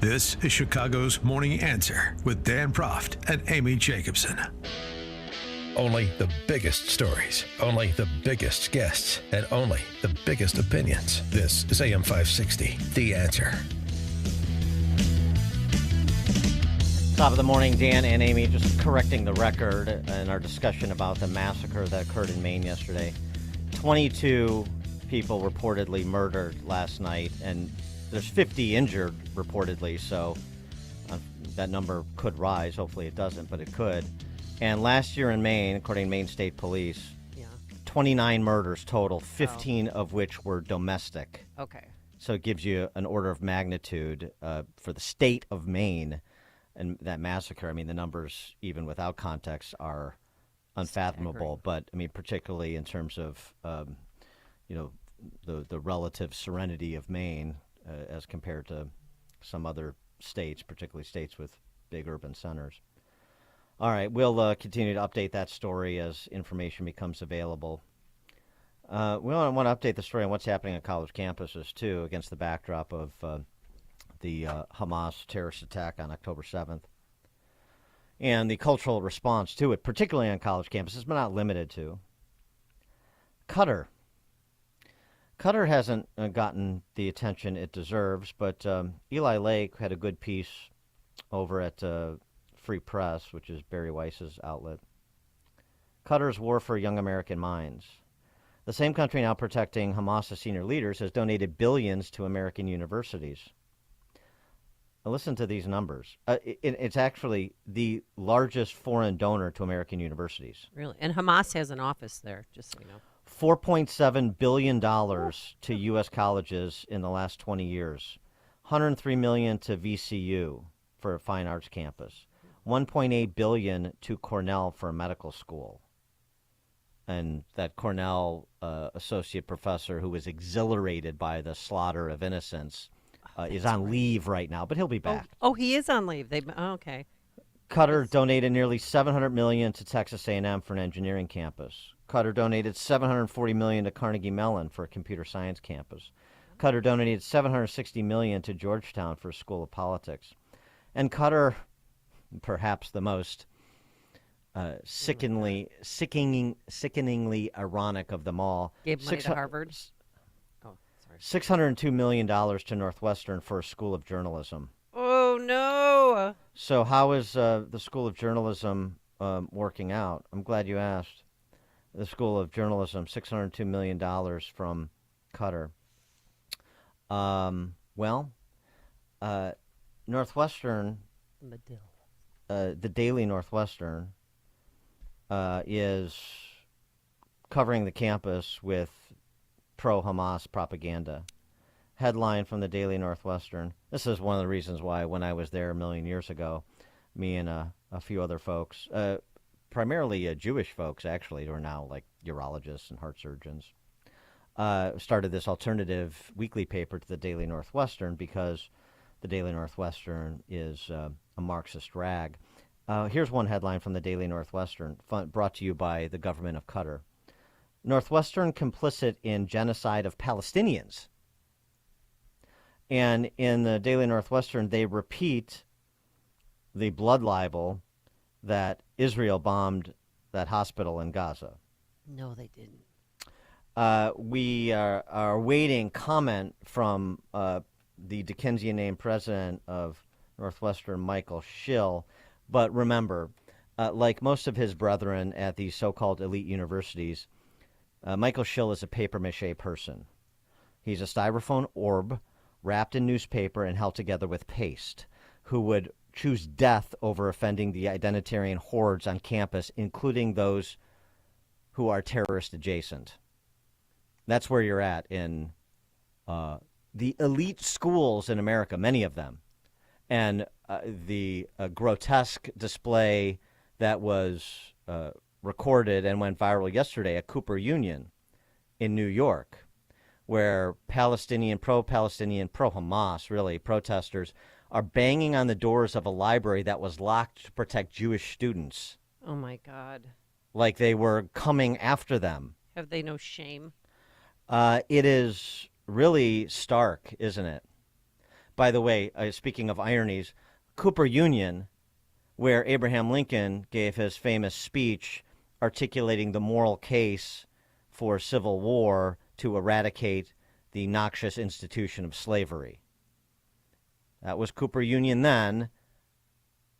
This is Chicago's Morning Answer with Dan Proft and Amy Jacobson. Only the biggest stories, only the biggest guests, and only the biggest opinions. This is AM 560, The Answer. Top of the morning, Dan and Amy, just correcting the record in our discussion about the massacre that occurred in Maine yesterday. 22 people reportedly murdered last night, and there's 50 injured reportedly, so that number could rise. Hopefully it doesn't, but it could. And last year in Maine, according to Maine State Police, 29 murders total, 15 of which were domestic. Okay. So it gives you an order of magnitude for the state of Maine. And that massacre, I mean, the numbers, even without context, are unfathomable. But, I mean, particularly in terms of, the relative serenity of Maine as compared to some other states, particularly states with big urban centers. All right, we'll continue to update that story as information becomes available. We want to update the story on what's happening on college campuses, too, against the backdrop of the Hamas terrorist attack on October 7th. And the cultural response to it, particularly on college campuses, but not limited to. Qatar. Qatar hasn't gotten the attention it deserves, but Eli Lake had a good piece over at Free Press, which is Barry Weiss's outlet. Qatar's war for young American minds. The same country now protecting Hamas' senior leaders has donated billions to American universities. Now listen to these numbers. It's actually the largest foreign donor to American universities. Really? And Hamas has an office there, just so you know. $4.7 billion to U.S. colleges in the last 20 years. $103 million to VCU for a fine arts campus. $1.8 billion to Cornell for a medical school. And that Cornell associate professor who was exhilarated by the slaughter of innocents is on leave right now, but he'll be back. Oh, he is on leave. Okay. Qatar donated nearly $700 million to Texas A&M for an engineering campus. Qatar donated $740 million to Carnegie Mellon for a computer science campus. Qatar donated $760 million to Georgetown for a school of politics. And Qatar, perhaps the most sickeningly ironic of them all, gave money to Harvard. $602 million to Northwestern for a school of journalism. Oh, no. So how is the School of Journalism working out? I'm glad you asked. The School of Journalism, $602 million from Qatar. Northwestern, the Daily Northwestern, is covering the campus with pro-Hamas propaganda. Headline from the Daily Northwestern. This is one of the reasons why when I was there a million years ago, me and a few other folks, primarily Jewish folks actually, who are now like urologists and heart surgeons, started this alternative weekly paper to the Daily Northwestern because the Daily Northwestern is a Marxist rag. Here's one headline from the Daily Northwestern, brought to you by the government of Qatar. Northwestern complicit in genocide of Palestinians. And in the Daily Northwestern, they repeat the blood libel that Israel bombed that hospital in Gaza. No, they didn't. We are awaiting comment from the Dickensian named president of Northwestern, Michael Schill. But remember, like most of his brethren at these so-called elite universities, Michael Schill is a papier-mâché person. He's a styrofoam orb wrapped in newspaper and held together with paste, who would choose death over offending the identitarian hordes on campus, including those who are terrorist adjacent. That's where you're at in the elite schools in America, many of them. And the grotesque display that was recorded and went viral yesterday at Cooper Union in New York, where pro-Palestinian, pro-Hamas, really, protesters are banging on the doors of a library that was locked to protect Jewish students. Oh, my God. Like they were coming after them. Have they no shame? It is really stark, isn't it? by the way, speaking of ironies, Cooper Union, where Abraham Lincoln gave his famous speech articulating the moral case for civil war to eradicate the noxious institution of slavery. That was Cooper Union then,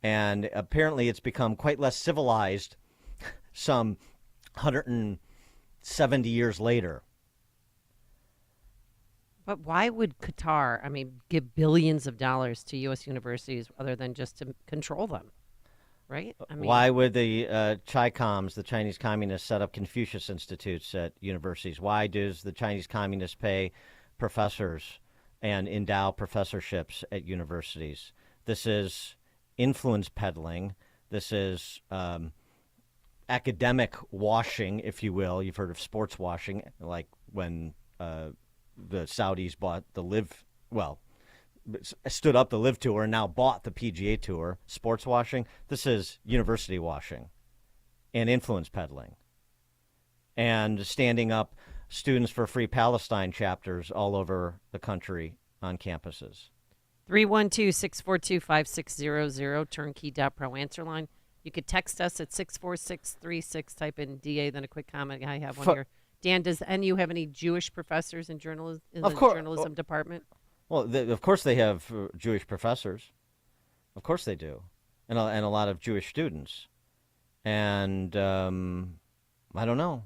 and apparently it's become quite less civilized some 170 years later. But why would Qatar, give billions of dollars to U.S. universities other than just to control them, right? Why would the Chi-Coms, the Chinese Communists, set up Confucius Institutes at universities? Why does the Chinese Communists pay professors and endow professorships at universities? This is influence peddling. This is academic washing, if you will. You've heard of sports washing, like when the Saudis bought stood up the Live Tour and now bought the PGA Tour. Sports washing. This is university washing and influence peddling and standing up Students for Free Palestine chapters all over the country on campuses. 312-642-5600, turnkey.pro answer line. You could text us at 64636, type in DA, then a quick comment. I have one here. Dan, does NU have any Jewish professors in journalism department? Well, of course they have Jewish professors. Of course they do. And a lot of Jewish students. And I don't know.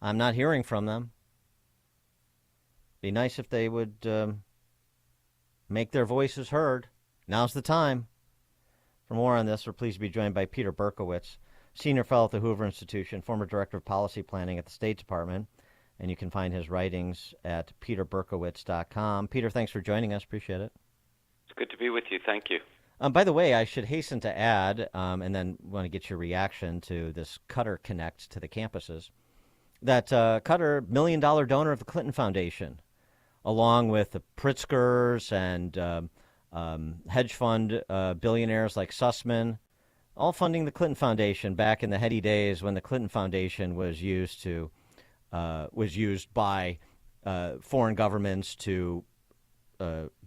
I'm not hearing from them. Be nice if they would make their voices heard. Now's the time. For more on this, we're pleased to be joined by Peter Berkowitz, Senior Fellow at the Hoover Institution, former Director of Policy Planning at the State Department. And you can find his writings at peterberkowitz.com. Peter, thanks for joining us. Appreciate it. It's good to be with you. Thank you. By the way, I should hasten to add, and then want to get your reaction to this Qatar Connect to the campuses, that Qatar, $1 million donor of the Clinton Foundation, along with the Pritzkers and hedge fund billionaires like Sussman, all funding the Clinton Foundation back in the heady days when the Clinton Foundation was used by foreign governments to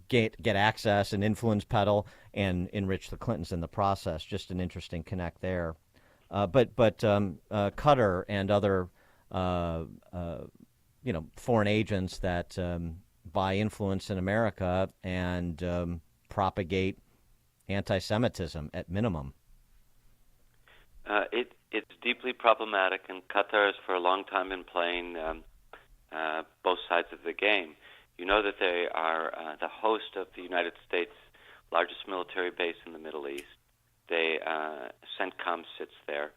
get access and influence peddle and enrich the Clintons in the process. Just an interesting connect there. But Qatar and other foreign agents that buy influence in America and propagate anti-Semitism at minimum. It's deeply problematic, and Qatar has for a long time been playing both sides of the game. You know that they are the host of the United States' largest military base in the Middle East. They CENTCOM sits there.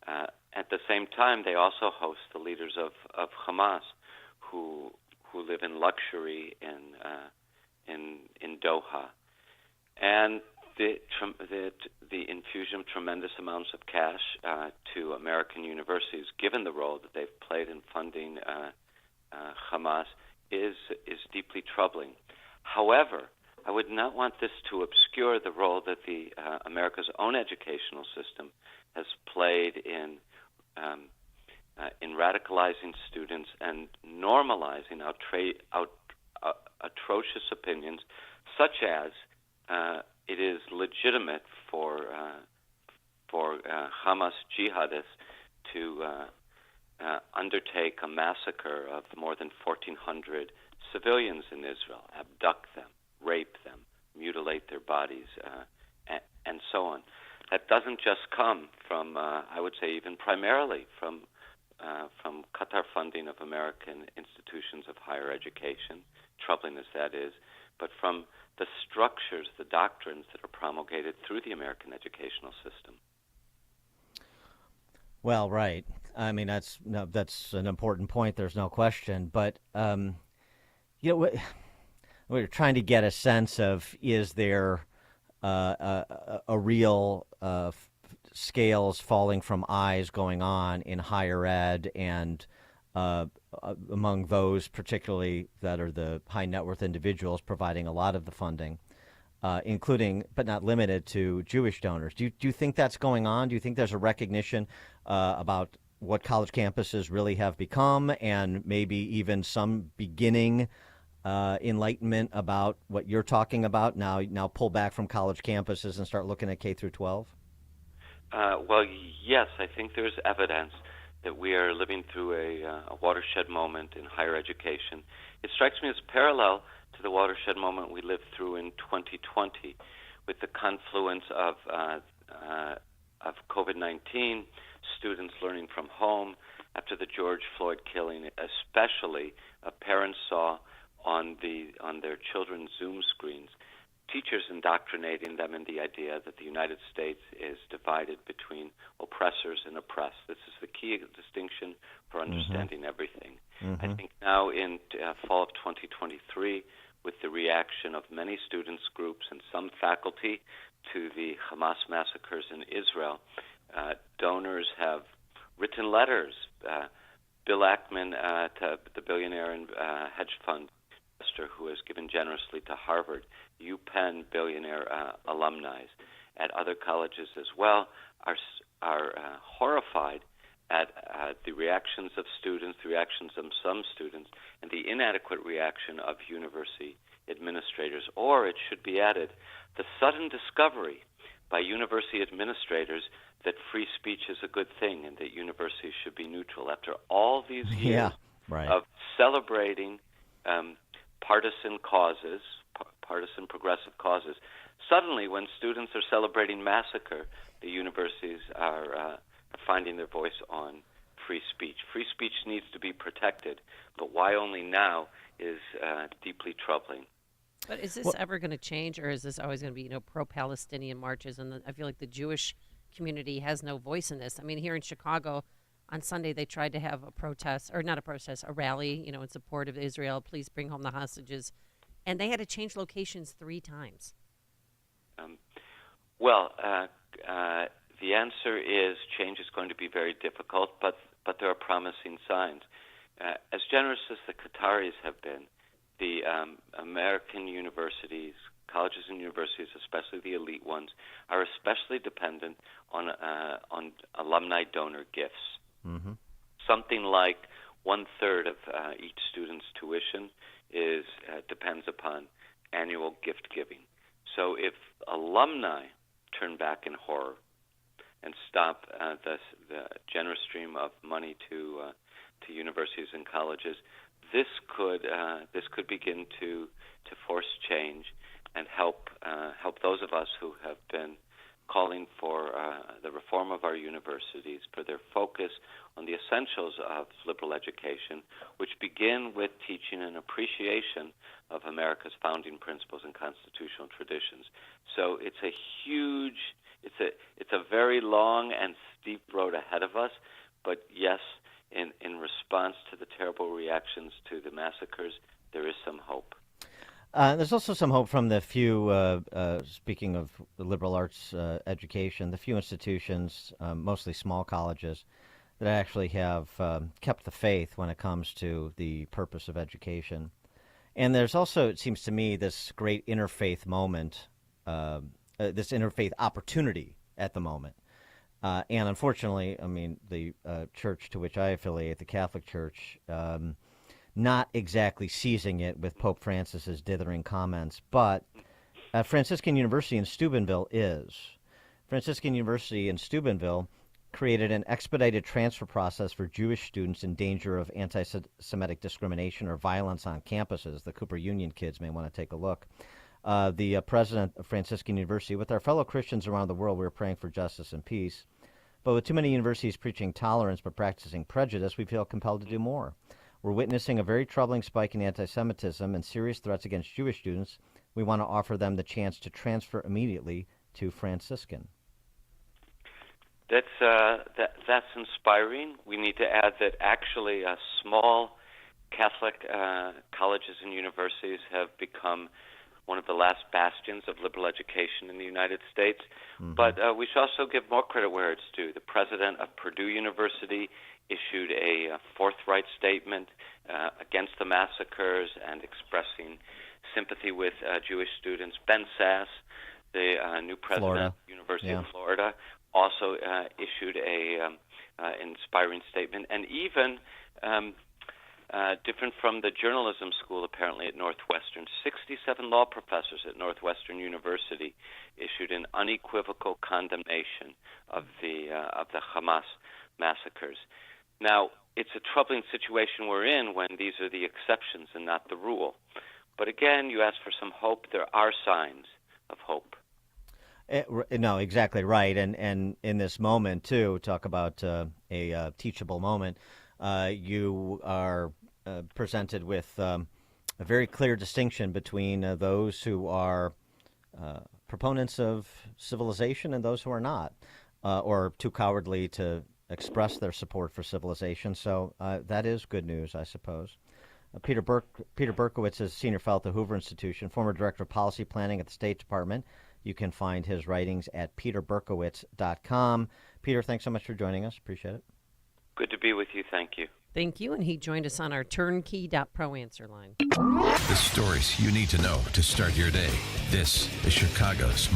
At the same time, they also host the leaders of Hamas, who live in luxury in Doha, and the infusion of tremendous amounts of cash to American universities, given the role that they've played in funding Hamas, is deeply troubling. However, I would not want this to obscure the role that the America's own educational system has played in radicalizing students and normalizing atrocious opinions, such as it is legitimate for Hamas jihadists to undertake a massacre of more than 1,400 civilians in Israel, abduct them, rape them, mutilate their bodies, and so on. That doesn't just come from, I would say, even primarily from Qatar funding of American institutions of higher education, troubling as that is, but from the structures, the doctrines that are promulgated through the American educational system. Well, right. I mean, that's an important point. There's no question. But we're trying to get a sense of, is there a real scales falling from eyes going on in higher ed and among those particularly that are the high net worth individuals providing a lot of the funding, including but not limited to Jewish donors. Do you think that's going on? Do you think there's a recognition about what college campuses really have become, and maybe even some beginning enlightenment about what you're talking about? Now pull back from college campuses and start looking at K through 12? Well, yes, I think there's evidence that we are living through a watershed moment in higher education. It strikes me as parallel to the watershed moment we lived through in 2020, with the confluence of COVID-19, students learning from home. After the George Floyd killing, especially, parents saw on their children's Zoom screens teachers indoctrinating them in the idea that the United States is divided between oppressors and oppressed. This is the key distinction for understanding everything. I think now in fall of 2023, with the reaction of many students groups and some faculty to the Hamas massacres in Israel, donors have written letters. Bill Ackman, to the billionaire and hedge fund investor who has given generously to Harvard, UPenn billionaire alumni at other colleges as well, are horrified at the reactions of students, the reactions of some students, and the inadequate reaction of university administrators. Or, it should be added, the sudden discovery by university administrators that free speech is a good thing and that universities should be neutral. After all these years of celebrating partisan causes, partisan progressive causes, suddenly when students are celebrating massacre, the universities are finding their voice on free speech. Free speech needs to be protected, but why only now is deeply troubling. But is this ever going to change, or is this always going to be, pro-Palestinian marches? And I feel like the Jewish community has no voice in this. I mean, here in Chicago, on Sunday, they tried to have a protest, or not a protest, a rally, in support of Israel. Please bring home the hostages. And they had to change locations 3 times. The answer is change is going to be very difficult, but there are promising signs. As generous as the Qataris have been, the American universities, colleges and universities, especially the elite ones, are especially dependent on alumni donor gifts. Mm-hmm. Something like 1/3 of each student's tuition depends upon annual gift giving. So if alumni turn back in horror and stop the generous stream of money to universities and colleges, this could begin to force change and help those of us who have been calling for the reform of our universities, for their focus on the essentials of liberal education, which begin with teaching an appreciation of America's founding principles and constitutional traditions. So it's a very long and steep road ahead of us, but yes, in response to the terrible reactions to the massacres, there is some hope. There's also some hope from the few, speaking of the liberal arts education, the few institutions, mostly small colleges, that actually have kept the faith when it comes to the purpose of education. And there's also, it seems to me, this great interfaith moment, this interfaith opportunity at the moment. And unfortunately, I mean, the church to which I affiliate, the Catholic Church, not exactly seizing it with Pope Francis's dithering comments, but Franciscan University in Steubenville is. Franciscan University in Steubenville created an expedited transfer process for Jewish students in danger of anti-Semitic discrimination or violence on campuses. The Cooper Union kids may want to take a look. The president of Franciscan University, with our fellow Christians around the world, we're praying for justice and peace. But with too many universities preaching tolerance but practicing prejudice, we feel compelled to do more. We're witnessing a very troubling spike in anti-Semitism and serious threats against Jewish students. We want to offer them the chance to transfer immediately to Franciscan. That's inspiring. We need to add that actually small Catholic colleges and universities have become one of the last bastions of liberal education in the United States. Mm-hmm. But we should also give more credit where it's due. The president of Purdue University issued a forthright statement against the massacres and expressing sympathy with Jewish students. Ben Sass, the new president of the University of Florida, also issued a inspiring statement. And even different from the journalism school apparently at Northwestern. 67 law professors at Northwestern University issued an unequivocal condemnation of the Hamas massacres. Now, it's a troubling situation we're in when these are the exceptions and not the rule. But again, you asked for some hope. There are signs of hope. No, exactly right. And in this moment, too, talk about a teachable moment, you are presented with a very clear distinction between those who are proponents of civilization and those who are not, or too cowardly to express their support for civilization. So that is good news, I suppose. Peter Berkowitz is senior fellow at the Hoover Institution, former director of policy planning at the State Department. You can find his writings at peterberkowitz.com. Peter, thanks so much for joining us. Appreciate it. Good to be with you. Thank you. Thank you. And he joined us on our turnkey.pro answer line. The stories you need to know to start your day. This is Chicago's